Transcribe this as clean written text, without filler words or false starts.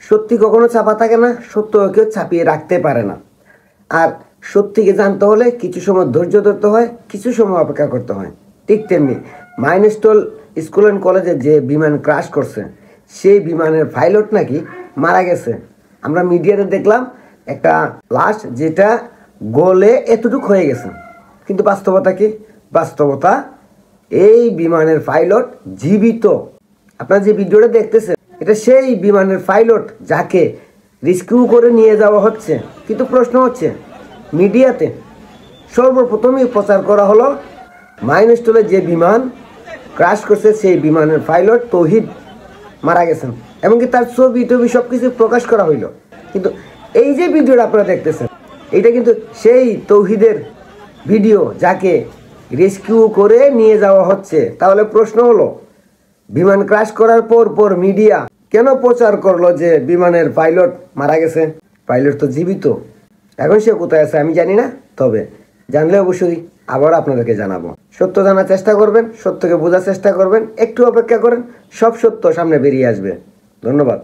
সত্যি কখনো চাপা থাকে না, সত্য কেউ ছাপিয়ে রাখতে পারে না। আর সত্যিকে জানতে হলে কিছু সময় ধৈর্য ধরতে হয়, কিছু সময় অপেক্ষা করতে হয়। ঠিক তেমনি মাইলস্টোন স্কুল অ্যান্ড কলেজে যে বিমান ক্রাশ করছে, সেই বিমানের পাইলট নাকি মারা গেছে। আমরা মিডিয়াতে দেখলাম একটা লাশ যেটা গলে এতটুকু হয়ে গেছে, কিন্তু বাস্তবতা কি? বাস্তবতা এই বিমানের পাইলট জীবিত। আপনারা যে ভিডিওটা দেখতেছেন, এটা সেই বিমানের পাইলট যাকে রেস্কিউ করে নিয়ে যাওয়া হচ্ছে। কিন্তু প্রশ্ন হচ্ছে, মিডিয়াতে সর্বপ্রথমই প্রচার করা হলো মাইলস্টোনে যে বিমান ক্রাশ করছে সেই বিমানের পাইলট তৌহিদ মারা গেছেন, এমনকি তার ছবি টবি সব কিছু প্রকাশ করা হইল। কিন্তু এই যে ভিডিওটা আপনারা দেখতেছেন, এইটা কিন্তু সেই তৌহিদের ভিডিও যাকে রেস্কিউ করে নিয়ে যাওয়া হচ্ছে। তাহলে প্রশ্ন হলো, বিমান ক্রাশ করার পর মিডিয়া কেন প্রচার করলো যে বিমানের পাইলট মারা গেছে? পাইলট তো জীবিত। এখন সে কোথায় আছে আমি জানি না, তবে জানলে অবশ্যই আবার আপনাদেরকে জানাবো। সত্য জানার চেষ্টা করবেন, সত্যকে বোঝার চেষ্টা করবেন, একটু অপেক্ষা করেন, সব সত্য সামনে বেরিয়ে আসবে। ধন্যবাদ।